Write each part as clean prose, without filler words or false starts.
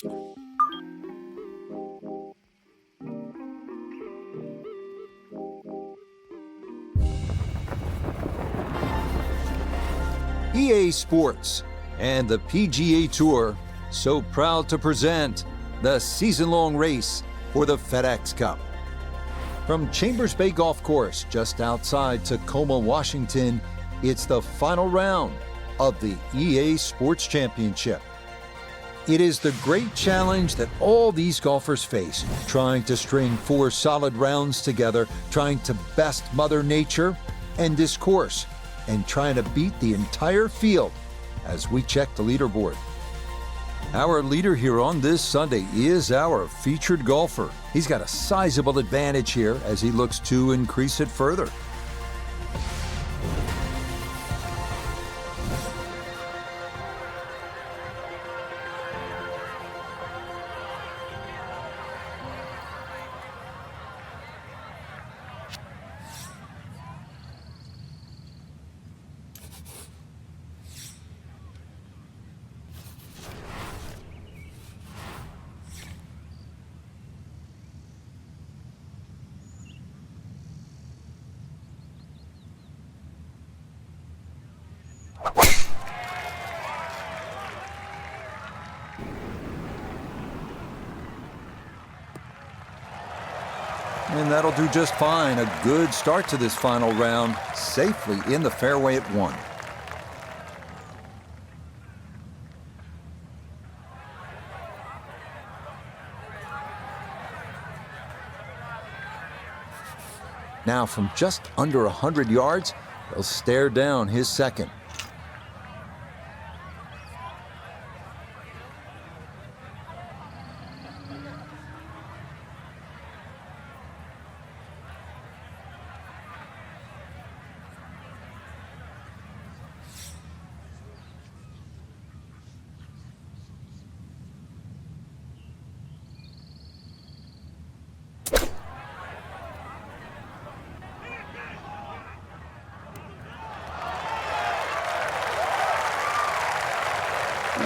EA Sports and the PGA Tour so proud to present the season-long race for the FedEx Cup. From Chambers Bay Golf Course just outside Tacoma, Washington, it's the final round of the EA Sports Championship. It is the great challenge that all these golfers face, trying to string 4 solid rounds together, trying to best Mother Nature and this course, and trying to beat the entire field as we check the leaderboard. Our leader here on this Sunday is our featured golfer. He's got a sizable advantage here as he looks to increase it further. And that'll do just fine. A good start to this final round, safely in the fairway at 1. Now from just under 100 yards, he'll stare down his second.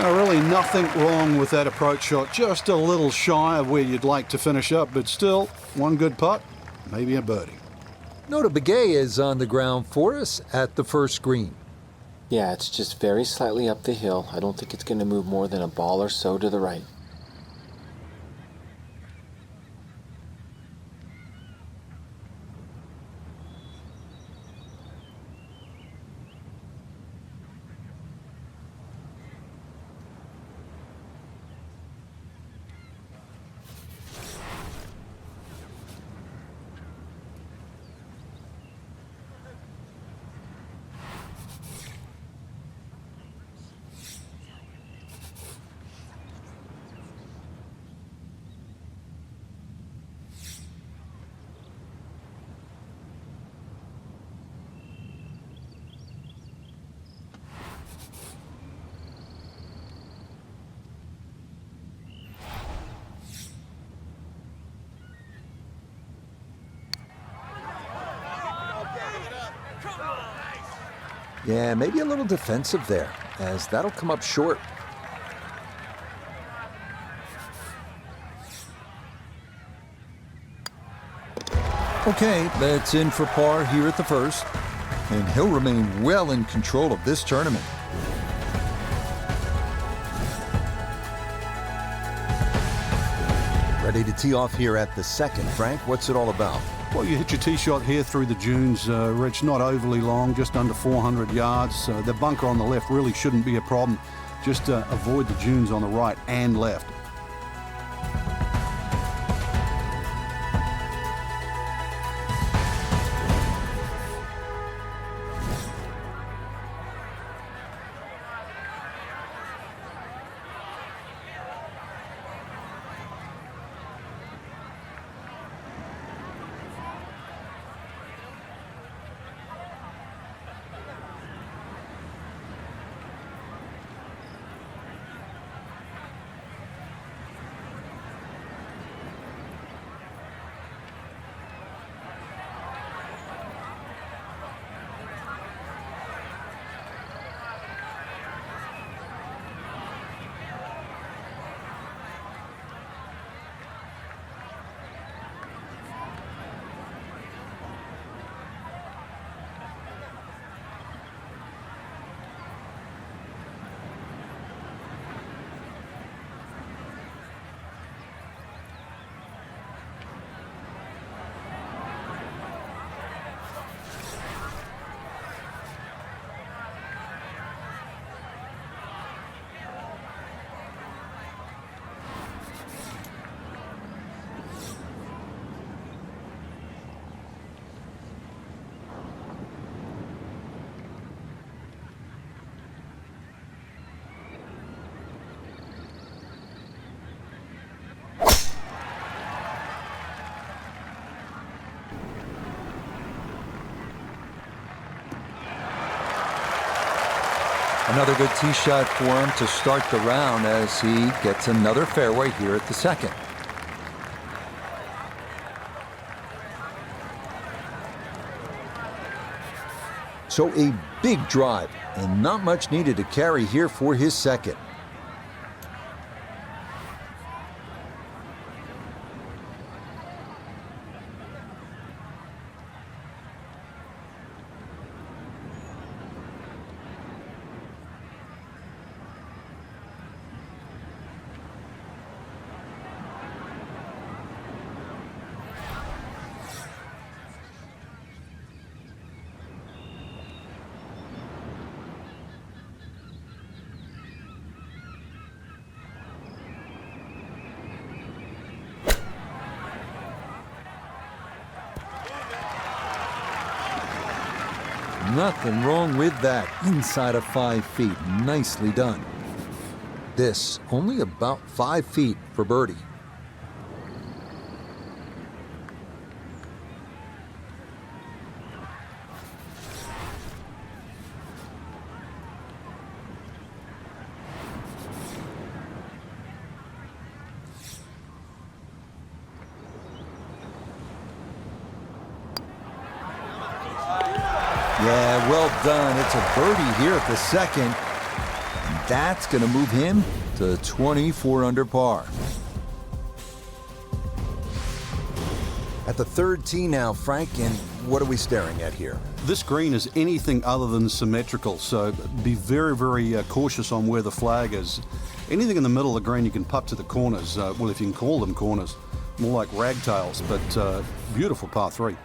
Really nothing wrong with that approach shot. Just a little shy of where you'd like to finish up, but still, one good putt, maybe a birdie. Nota Begay is on the ground for us at the first green. Yeah, it's just very slightly up the hill. I don't think it's going to move more than a ball or so to the right. Yeah, maybe a little defensive there, as that'll come up short. Okay, that's in for par here at the first, and he'll remain well in control of this tournament. Ready to tee off here at the second. Frank, what's it all about? Well, you hit your tee shot here through the dunes, Rich, not overly long, just under 400 yards. The bunker on the left really shouldn't be a problem. Just avoid the dunes on the right and left. Another good tee shot for him to start the round as he gets another fairway here at the second. So a big drive and not much needed to carry here for his second. Nothing wrong with that. Inside of 5 feet. Nicely done. This only about 5 feet for birdie. Yeah, well done. It's a birdie here at the second. And that's going to move him to 24 under par. At the third tee now, Frank, and what are we staring at here? This green is anything other than symmetrical, so be very, very cautious on where the flag is. Anything in the middle of the green you can putt to the corners. Well, if you can call them corners, more like ragtails, but beautiful par 3.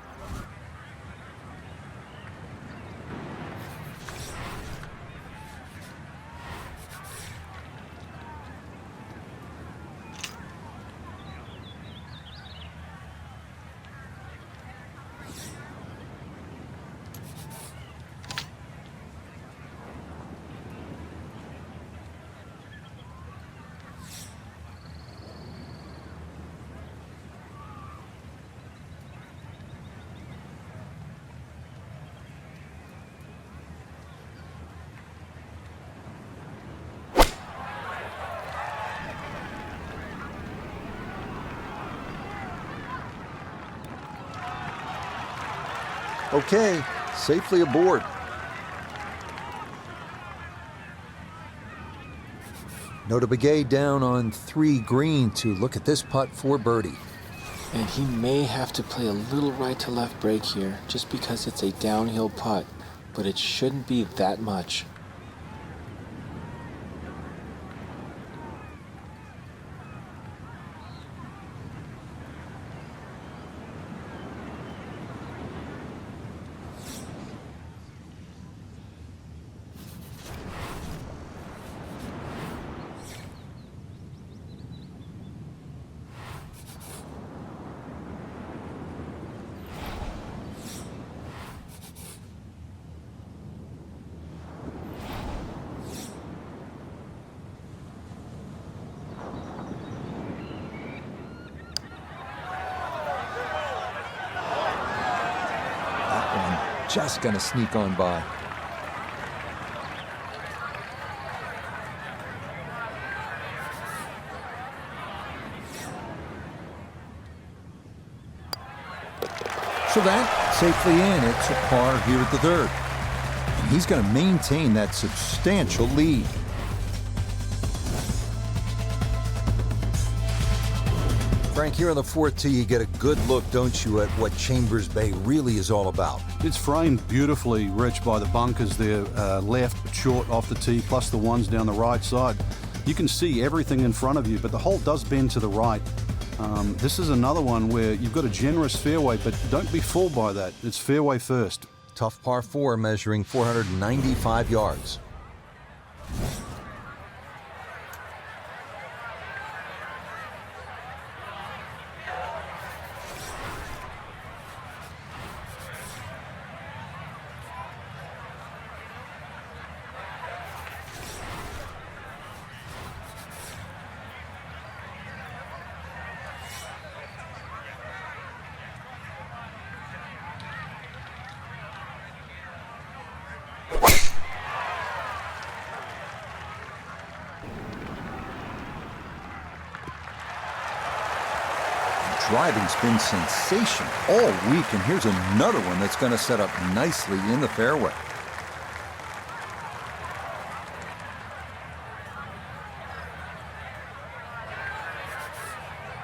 Okay, safely aboard. Nota Begay down on 3 green to look at this putt for birdie. And he may have to play a little right to left break here just because it's a downhill putt, but it shouldn't be that much. Just gonna sneak on by. So that safely in. It's a par here at the third. And he's gonna maintain that substantial lead. Frank, here on the fourth tee, you get a good look, don't you, at what Chambers Bay really is all about. It's framed beautifully, Rich, by the bunkers there, left, short, off the tee, plus the ones down the right side. You can see everything in front of you, but the hole does bend to the right. This is another one where you've got a generous fairway, but don't be fooled by that. It's fairway first. Tough par 4 measuring 495 yards. driving's been sensational all week, and here's another one that's going to set up nicely in the fairway.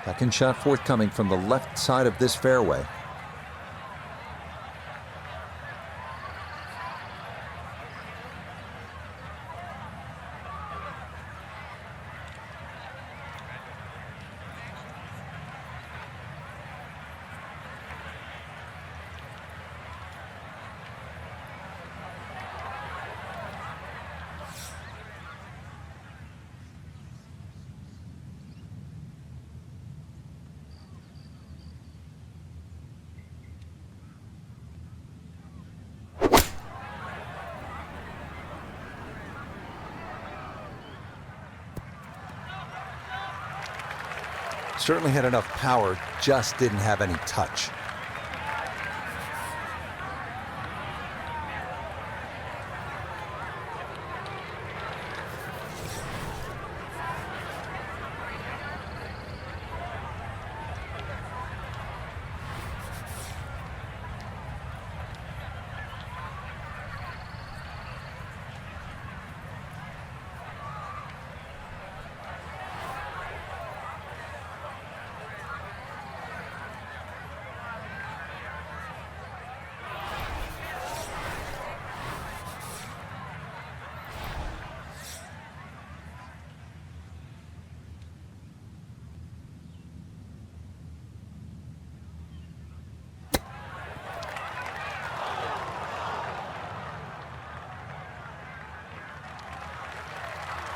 Second shot forthcoming from the left side of this fairway. Certainly had enough power, just didn't have any touch.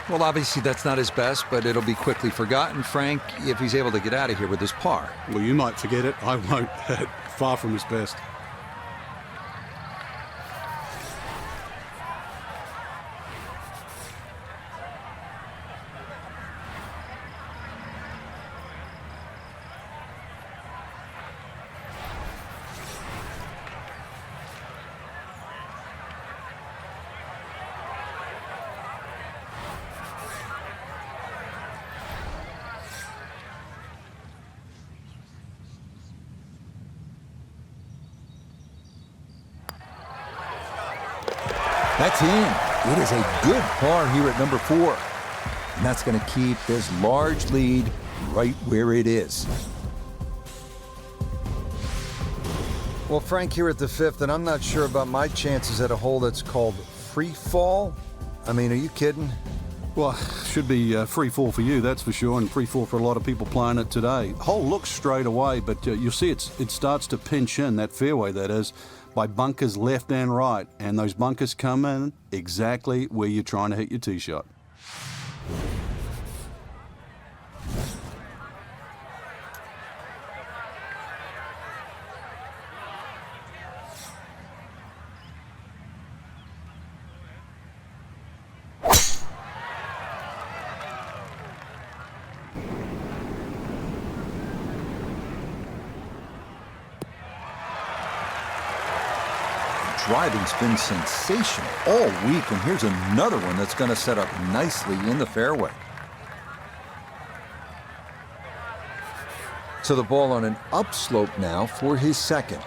Well, obviously that's not his best, but it'll be quickly forgotten, Frank, if he's able to get out of here with his par. Well, you might forget it. I won't. Far from his best. That's in. It is a good par here at number 4. And that's going to keep this large lead right where it is. Well, Frank, here at the 5th, and I'm not sure about my chances at a hole that's called free fall. I mean, are you kidding? Well, should be free fall for you, that's for sure, and free fall for a lot of people playing it today. Hole looks straight away, but you'll see it starts to pinch in, that fairway that is, by bunkers left and right, and those bunkers come in exactly where you're trying to hit your tee shot. Driving's been sensational all week, and here's another one that's going to set up nicely in the fairway. So the ball on an upslope now for his second.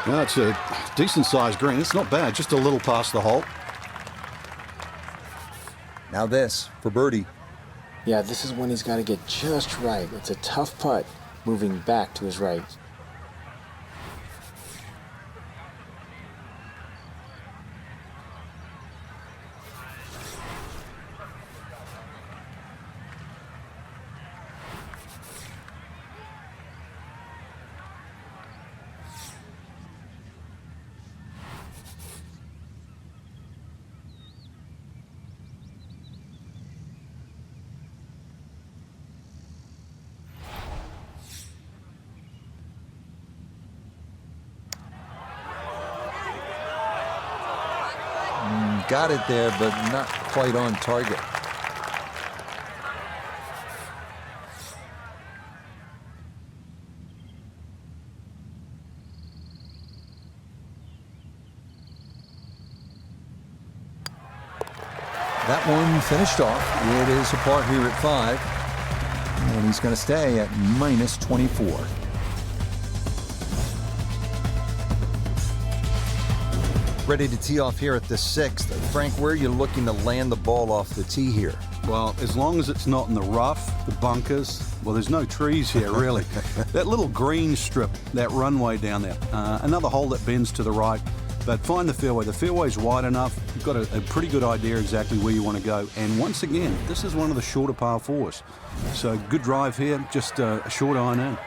No, it's a decent-sized green. It's not bad, just a little past the hole. Now this for birdie. Yeah, this is when he's got to get just right. It's a tough putt, moving back to his right. got it there, but not quite on target. That one finished off. It is a par here at 5. And he's going to stay at minus 24. Ready to tee off here at the 6th. Frank, where are you looking to land the ball off the tee here? Well, as long as it's not in the rough, the bunkers, well, there's no trees here, really. That little green strip, that runway down there, another hole that bends to the right. But find the fairway. The fairway's wide enough. You've got a pretty good idea exactly where you want to go. And once again, this is one of the shorter par 4s. So good drive here, just a short iron in.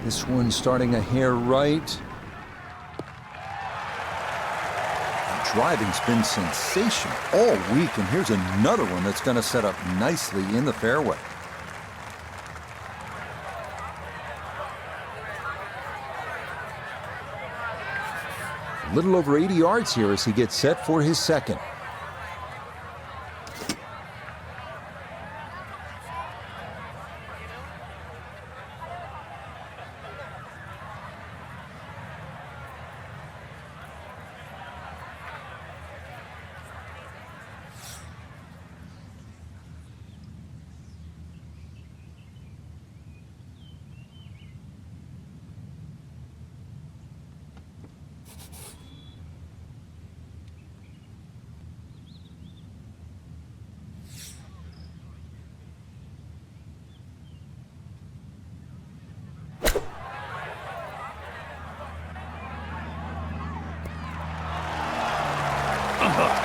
This one starting a hair right. The driving's been sensational all week, and here's another one that's going to set up nicely in the fairway. A little over 80 yards here as he gets set for his second.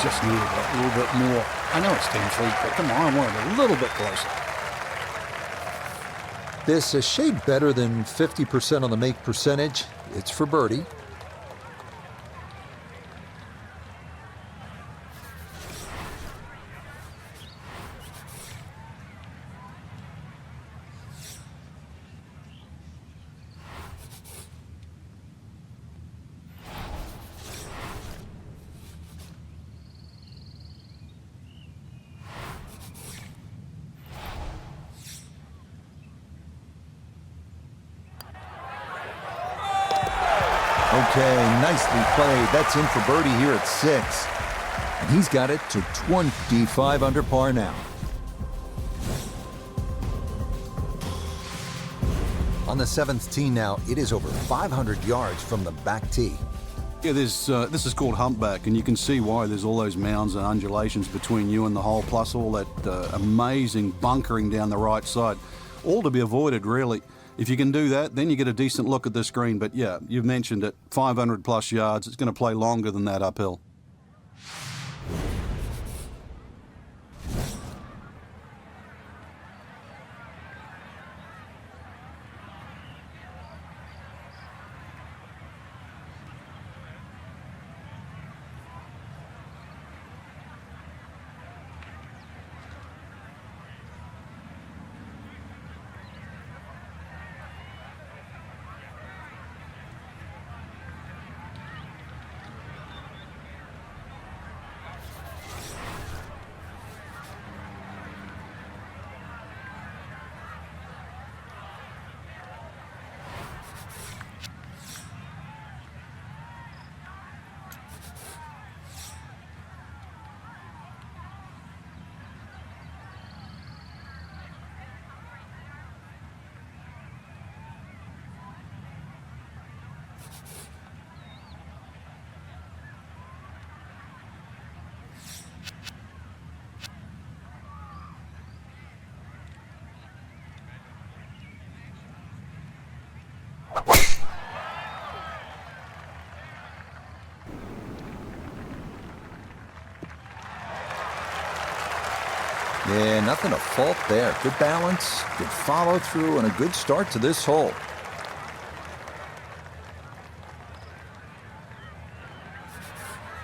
Just needed that little bit more. I know it's 10 feet, but come on, I want it a little bit closer. This a shade better than 50% on the make percentage. It's for birdie. Okay, nicely played. That's in for birdie here at 6. And he's got it to 25 under par now. On the 7th tee now, it is over 500 yards from the back tee. Yeah, this is called humpback, and you can see why there's all those mounds and undulations between you and the hole, plus all that amazing bunkering down the right side. All to be avoided, really. If you can do that, then you get a decent look at this green. But yeah, you've mentioned it, 500 plus yards. It's going to play longer than that uphill. Yeah, nothing to fault there. Good balance, good follow through, and a good start to this hole.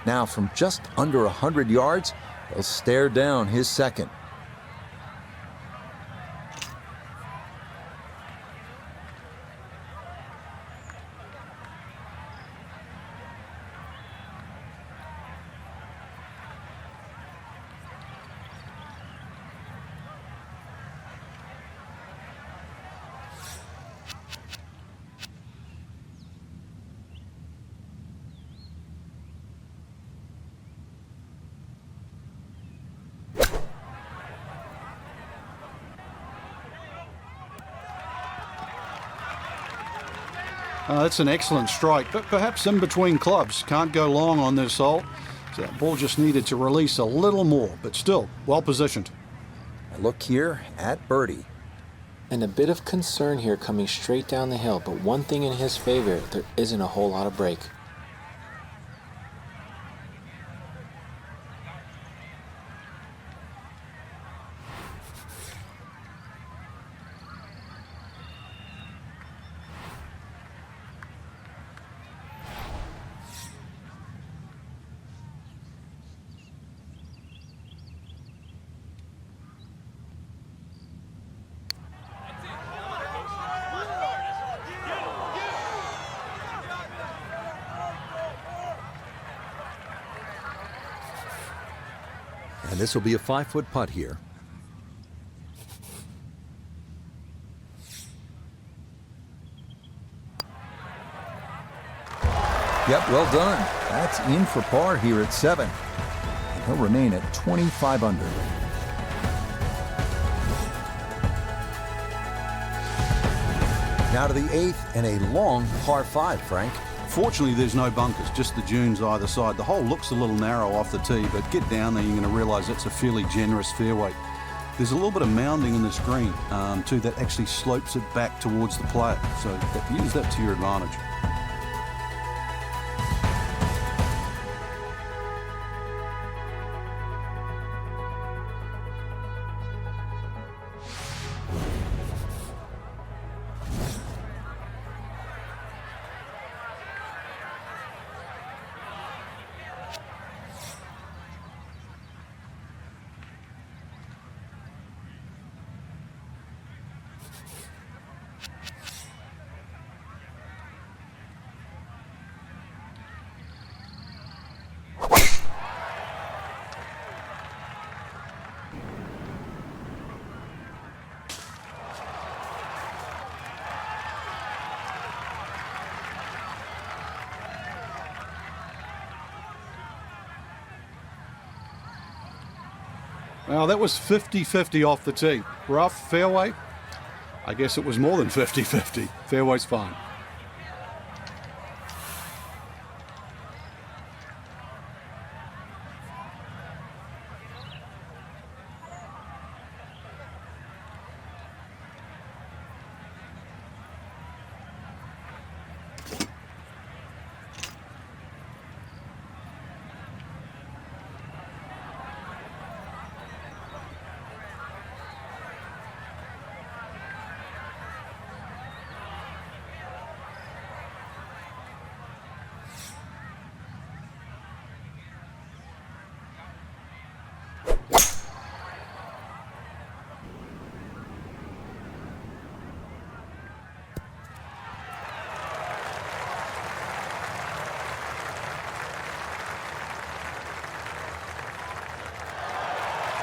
Now from just under 100 yards, he'll stare down his second. That's an excellent strike, but perhaps in between clubs. Can't go long on this hole. So that ball just needed to release a little more, but still well positioned. A look here at birdie. And a bit of concern here coming straight down the hill, but one thing in his favor, there isn't a whole lot of break. And this will be a 5-foot putt here. Yep, well done. That's in for par here at 7. And he'll remain at 25 under. Now to the 8th and a long par 5, Frank. Fortunately, there's no bunkers, just the dunes either side. The hole looks a little narrow off the tee, but get down there, you're going to realize it's a fairly generous fairway. There's a little bit of mounding in this green, too, that actually slopes it back towards the player. So use that to your advantage. Well, that was 50-50 off the tee. Rough, fairway. I guess it was more than 50-50. Fairway's fine.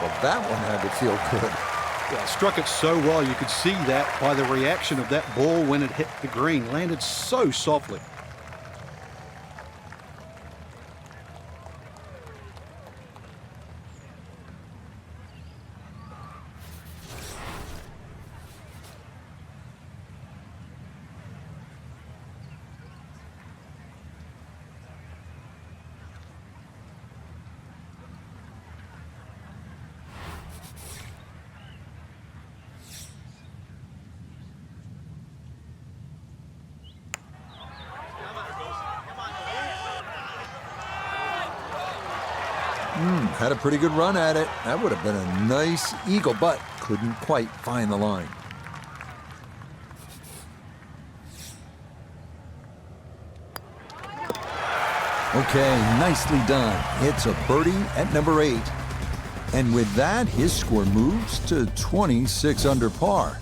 Well, that one had to feel good. Yeah, struck it so well. You could see that by the reaction of that ball when it hit the green. Landed so softly. Had a pretty good run at it. That would have been a nice eagle, but couldn't quite find the line. Okay, nicely done. It's a birdie at number 8. And with that, his score moves to 26 under par.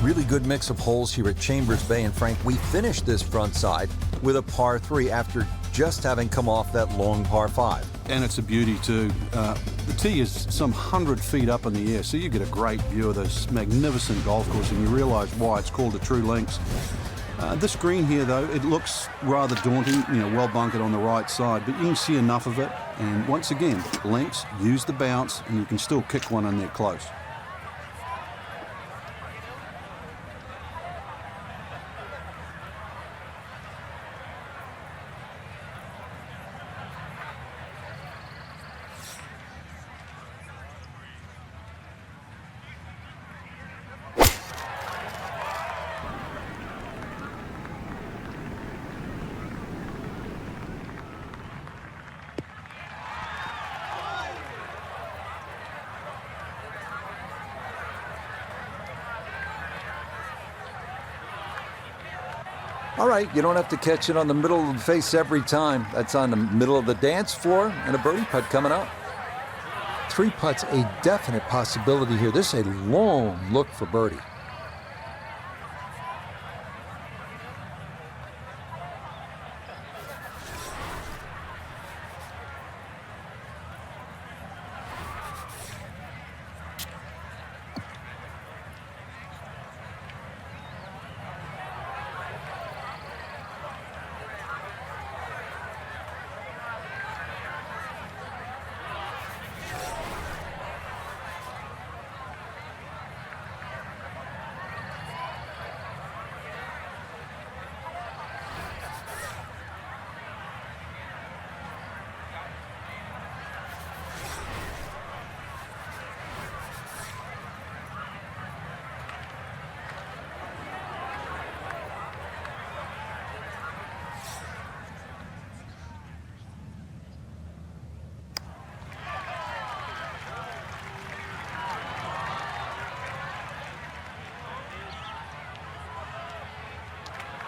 Really good mix of holes here at Chambers Bay. And Frank, we finished this front side with a par 3 after just having come off that long par 5. And it's a beauty too. The tee is some 100 feet up in the air, so you get a great view of this magnificent golf course, and you realize why it's called a true links. This green here, though, it looks rather daunting, well bunkered on the right side, but you can see enough of it. And once again, links, use the bounce, and you can still kick one in there close. All right, you don't have to catch it on the middle of the face every time. That's on the middle of the dance floor, and a birdie putt coming up. 3 putts, a definite possibility here. This is a long look for birdie.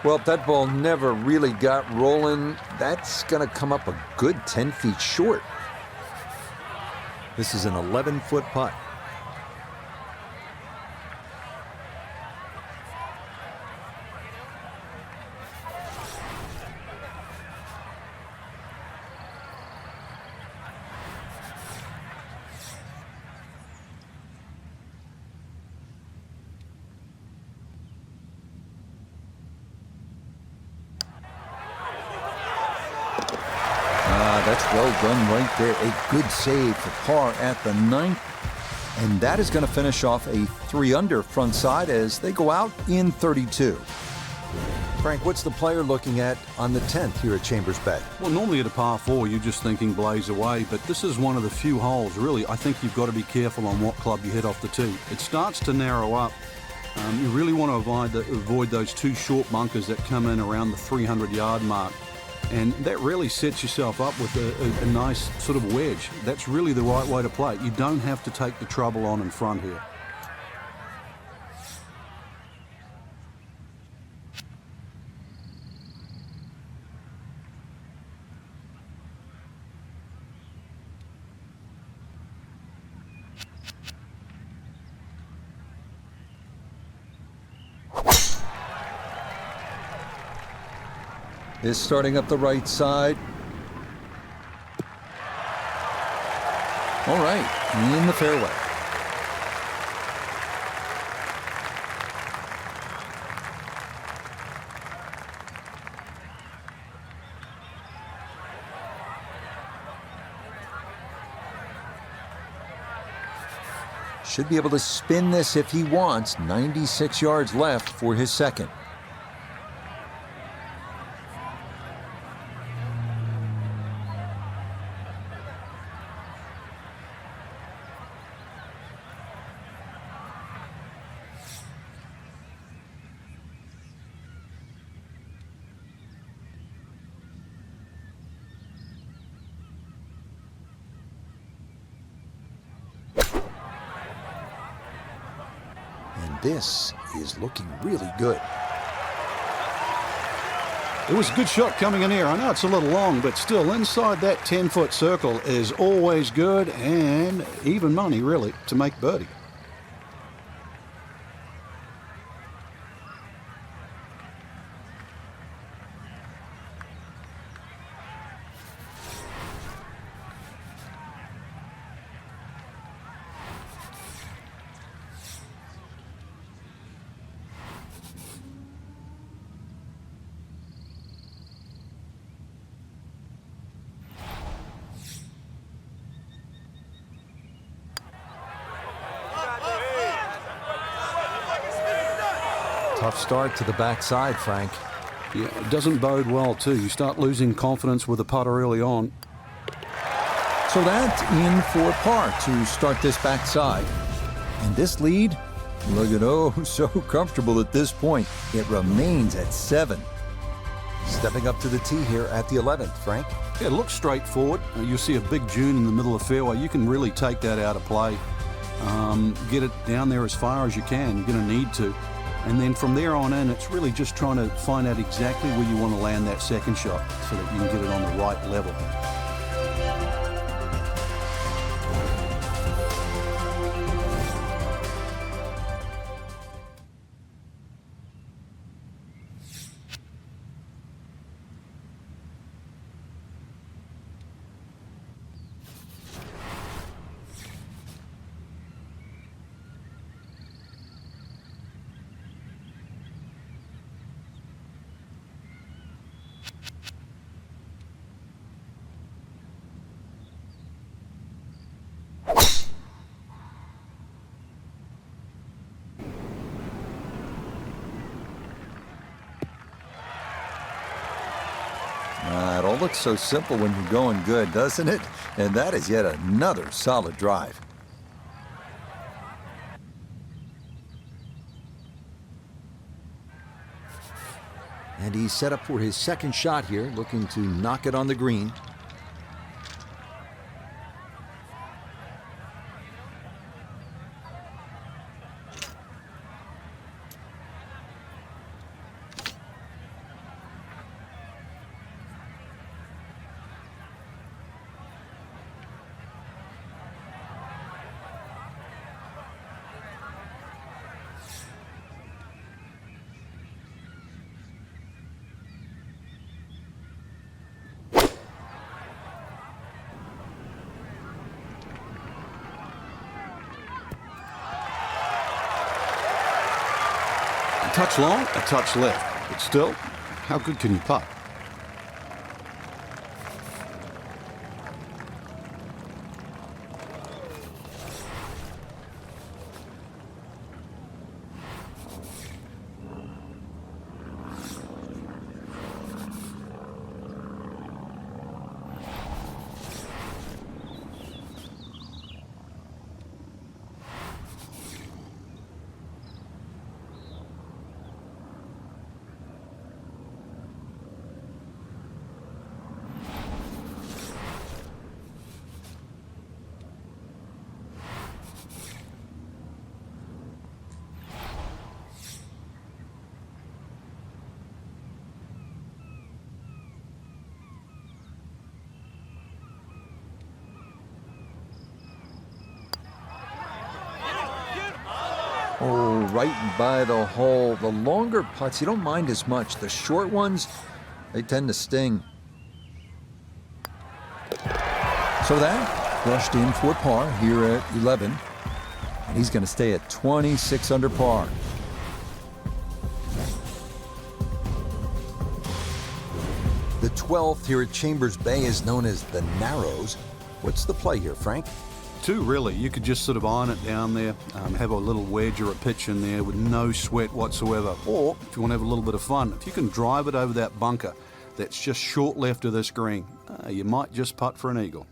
Well, that ball never really got rolling. That's going to come up a good 10 feet short. This is an 11-foot putt. That's well done right there. A good save for par at the 9th. And that is going to finish off a 3-under front side as they go out in 32. Frank, what's the player looking at on the 10th here at Chambers Bay? Well, normally at a par 4, you're just thinking blaze away, but this is one of the few holes, really, I think you've got to be careful on what club you hit off the tee. It starts to narrow up. You really want to avoid those 2 short bunkers that come in around the 300-yard mark. And that really sets yourself up with a nice sort of wedge. That's really the right way to play. You don't have to take the trouble on in front here. Is starting up the right side. All right, in the fairway. Should be able to spin this if he wants. 96 yards left for his second. this is looking really good. It was a good shot coming in here. I know it's a little long, but still inside that 10-foot circle is always good and even money, really, to make birdie. Tough start to the backside, Frank. Yeah, it doesn't bode well, too. You start losing confidence with the putter early on. So that's in for par to start this backside. And this lead, look at, oh, so comfortable at this point. It remains at 7. Stepping up to the tee here at the 11th, Frank. Yeah, it looks straightforward. You'll see a big dune in the middle of the fairway. You can really take that out of play. Get it down there as far as you can. You're going to need to. And then from there on in, it's really just trying to find out exactly where you want to land that second shot so that you can get it on the right level. It all looks so simple when you're going good, doesn't it? And that is yet another solid drive. And he's set up for his second shot here, looking to knock it on the green. A touch long, a touch left. But still, how good can you putt? Oh, right by the hole. The longer putts, you don't mind as much. The short ones, they tend to sting. So that brushed in for par here at 11. And he's going to stay at 26 under par. The 12th here at Chambers Bay is known as the Narrows. What's the play here, Frank? Two, really. You could just sort of iron it down there, have a little wedge or a pitch in there with no sweat whatsoever. Or, if you want to have a little bit of fun, if you can drive it over that bunker that's just short left of this green, you might just putt for an eagle.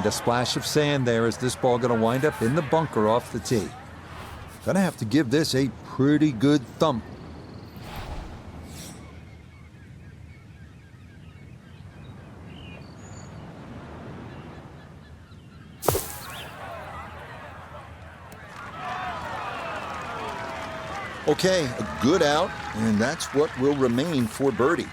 a splash of sand there as this ball going to wind up in the bunker off the tee. Gonna have to give this a pretty good thump. Okay, a good out, and that's what will remain for birdie.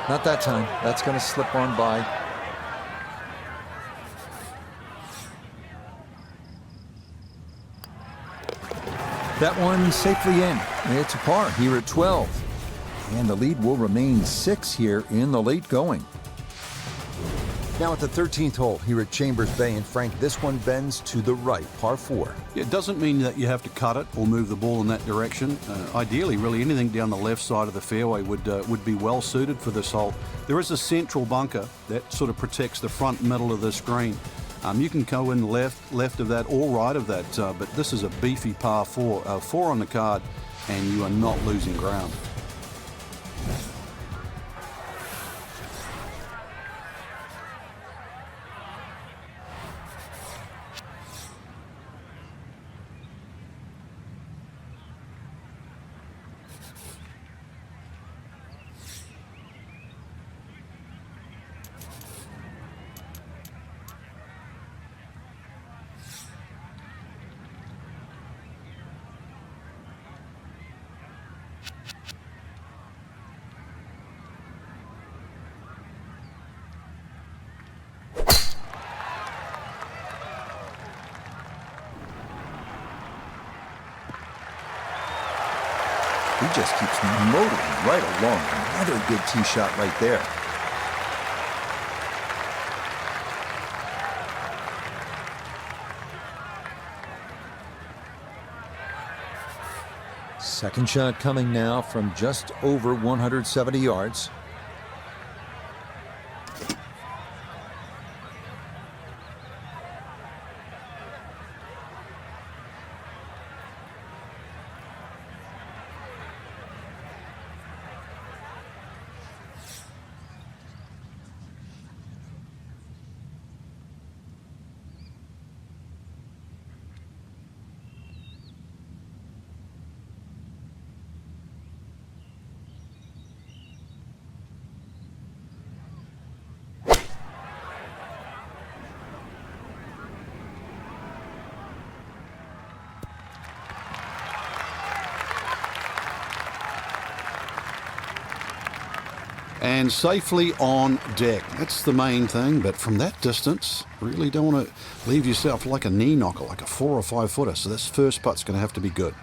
Not that time. That's going to slip on by. That one safely in. It's a par here at 12. And the lead will remain 6 here in the late going. Now at the 13th hole here at Chambers Bay, and Frank, this one bends to the right, par 4. It doesn't mean that you have to cut it or move the ball in that direction. Ideally, really, anything down the left side of the fairway would be well suited for this hole. There is a central bunker that sort of protects the front middle of this green. You can go in left of that or right of that, but this is a beefy par 4. 4 on the card, and you are not losing ground. He just keeps motoring right along. Another good tee shot right there. Second shot coming now from just over 170 yards. And safely on deck. That's the main thing, but from that distance, really don't want to leave yourself like a knee knocker, like a 4 or 5 footer. So this first putt's going to have to be good.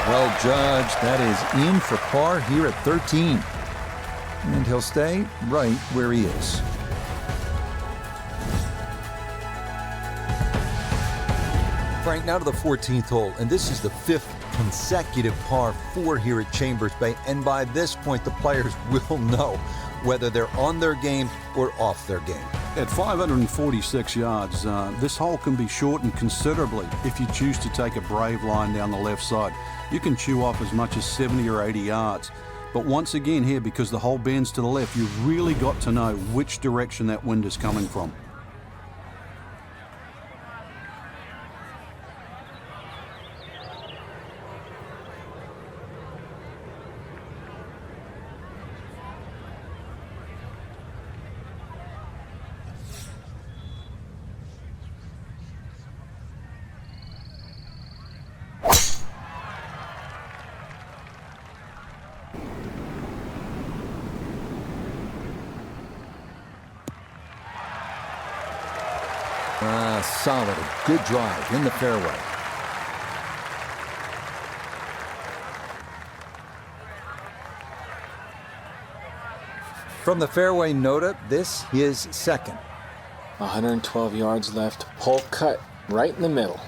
Well judged. That is in for par here at 13. And he'll stay right where he is. Frank, now to the 14th hole, and this is the 5th consecutive par 4 here at Chambers Bay, and by this point the players will know whether they're on their game or off their game. At 546 yards, this hole can be shortened considerably if you choose to take a brave line down the left side. You can chew off as much as 70 or 80 yards. But once again here, because the hole bends to the left, you've really got to know which direction that wind is coming from. Solid, good drive in the fairway. From the fairway nota, this is second. 112 yards left, hole cut right in the middle.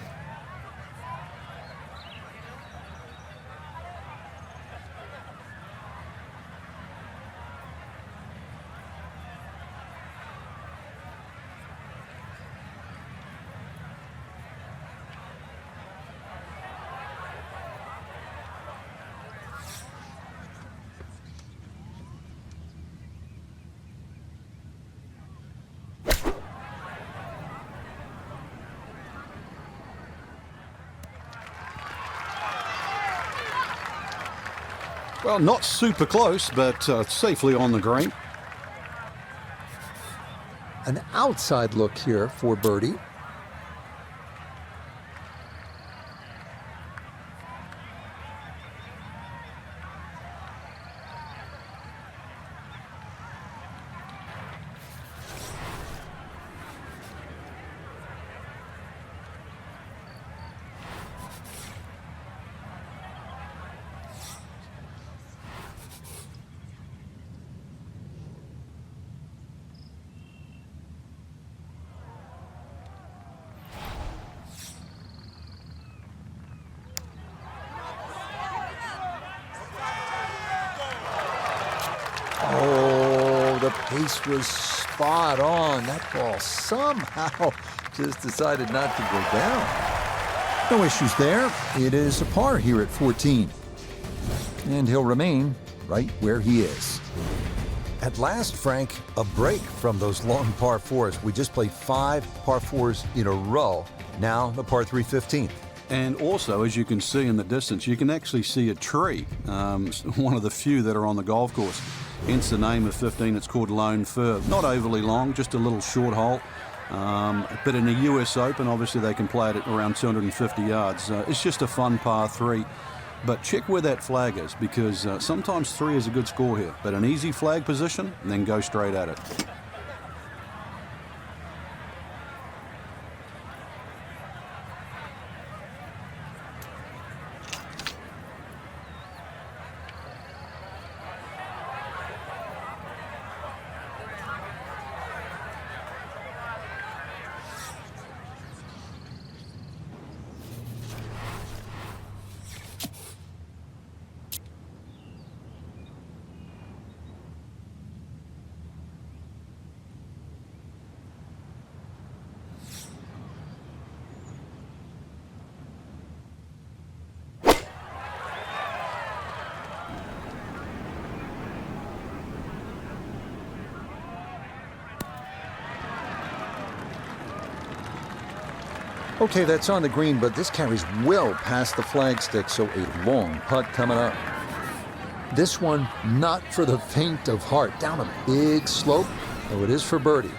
Well, not super close, but safely on the green. An outside look here for birdie. Oh, the pace was spot on. That ball somehow just decided not to go down. No issues there. It is a par here at 14. And he'll remain right where he is. At last, Frank, a break from those long par 4s. We just played 5 par 4s in a row. Now the par 3 15th. And also, as you can see in the distance, you can actually see a tree, one of the few that are on the golf course. Hence the name of 15, it's called Lone Fir. Not overly long, just a little short hole. But in the US Open, obviously they can play it at around 250 yards. It's just a fun par 3. But check where that flag is, because sometimes 3 is a good score here. But an easy flag position, and then go straight at it. Okay, that's on the green, but this carries well past the flagstick, so a long putt coming up. This one, not for the faint of heart. Down a big slope, though it is for birdie.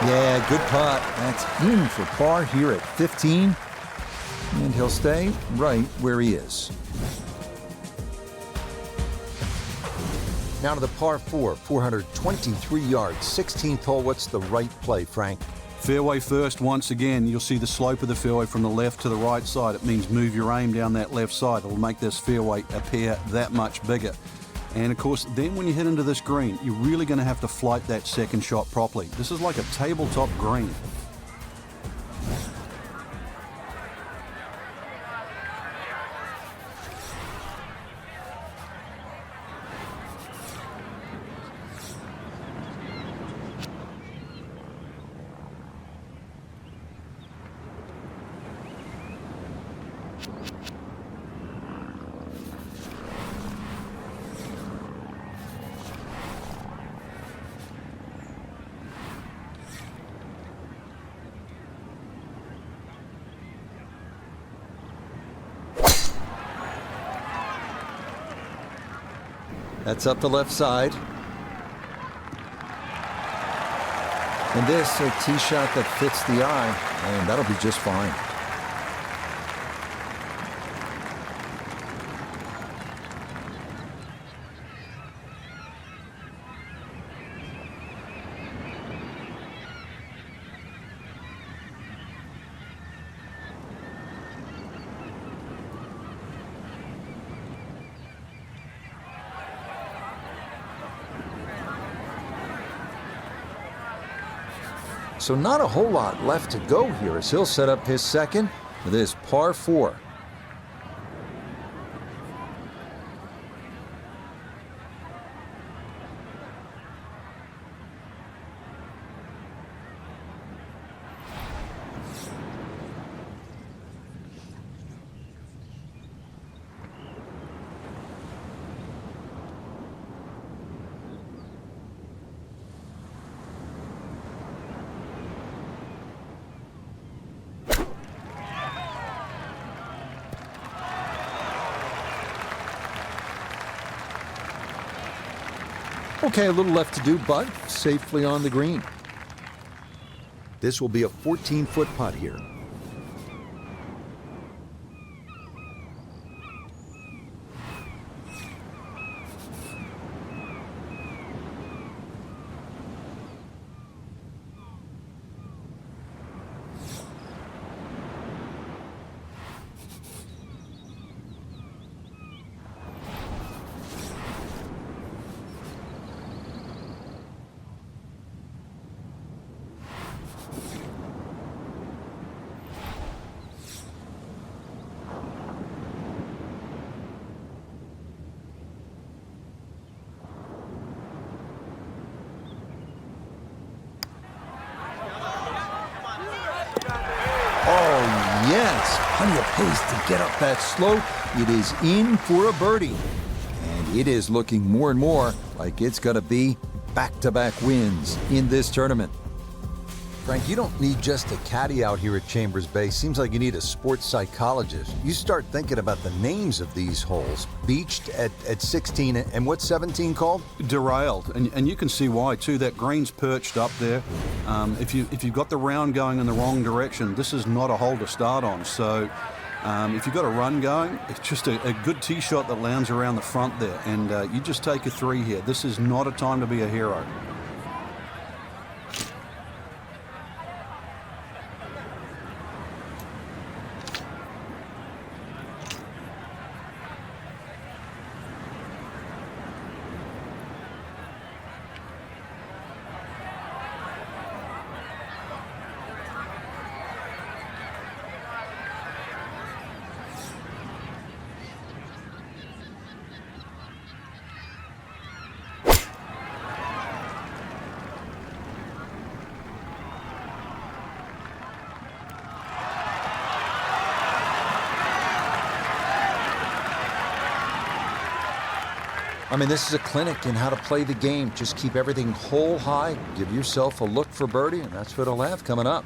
Yeah, good putt. That's in for par here at 15. And he'll stay right where he is. Now to the par 4, 423 yards, 16th hole. What's the right play, Frank? Fairway first once again. You'll see the slope of the fairway from the left to the right side. It means move your aim down that left side. It'll make this fairway appear that much bigger. And of course, then when you hit into this green, you're really going to have to flight that second shot properly. This is like a tabletop green. That's up the left side. And this, a tee shot that fits the eye, and that'll be just fine. So not a whole lot left to go here as he'll set up his second for this par 4. Okay, a little left to do, but safely on the green. This will be a 14-foot putt here. Yes, plenty of pace to get up that slope. It is in for a birdie. And it is looking more and more like it's going to be back-to-back wins in this tournament. Frank, you don't need just a caddy out here at Chambers Bay. Seems like you need a sports psychologist. You start thinking about the names of these holes. Beached at 16, and what's 17 called? Derailed, and you can see why too. That green's perched up there. If you've got the round going in the wrong direction, this is not a hole to start on. So if you've got a run going, it's just a good tee shot that lands around the front there, and you just take a 3 here. This is not a time to be a hero. I mean, this is a clinic in how to play the game. Just keep everything hole high, give yourself a look for birdie, and that's what he'll have coming up.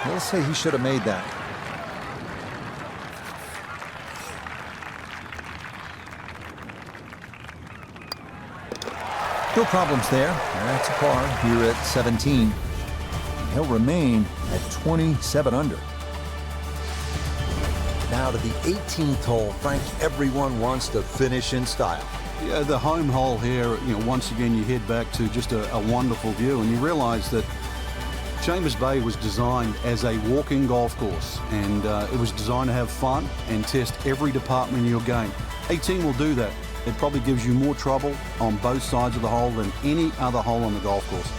He'll say he should have made that. No problems there. That's a par here at 17. He'll remain at 27 under. Now to the 18th hole, Frank. Everyone wants to finish in style. Yeah, the home hole here, once again you head back to just a wonderful view, and you realize that Chambers Bay was designed as a walking golf course, and it was designed to have fun and test every department in your game. 18 will do that. It probably gives you more trouble on both sides of the hole than any other hole on the golf course.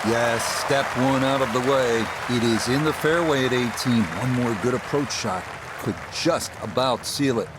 Yes, step one out of the way. It is in the fairway at 18. One more good approach shot could just about seal it.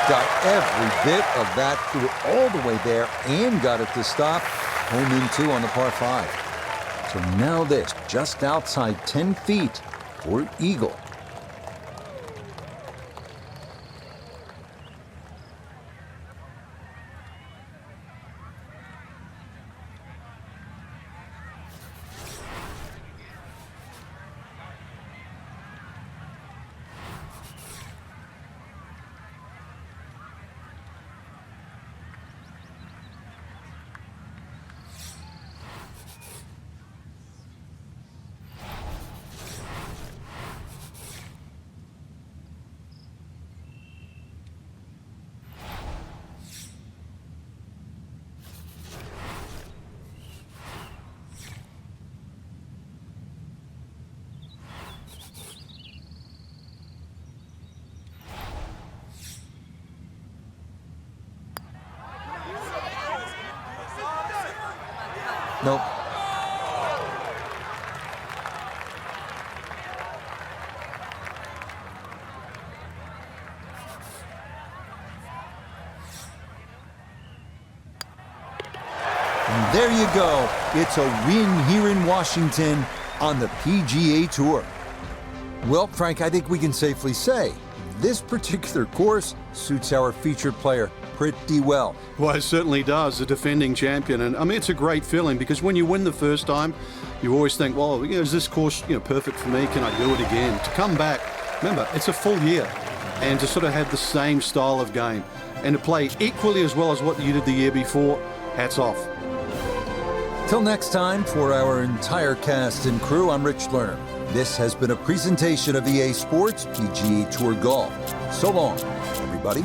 Got every bit of that, threw it all the way there and got it to stop. Home in 2 on the par 5. So now this, just outside 10 feet for eagle. Nope. And there you go. It's a win here in Washington on the PGA Tour. Well, Frank, I think we can safely say this particular course suits our featured player pretty well. Well, it certainly does, the defending champion. And I mean, it's a great feeling because when you win the first time, you always think, well, is this course, perfect for me? Can I do it again? To come back, remember, it's a full year. And to sort of have the same style of game and to play equally as well as what you did the year before, hats off. Till next time, for our entire cast and crew, I'm Rich Lerner. This has been a presentation of EA Sports PGA Tour Golf. So long, everybody.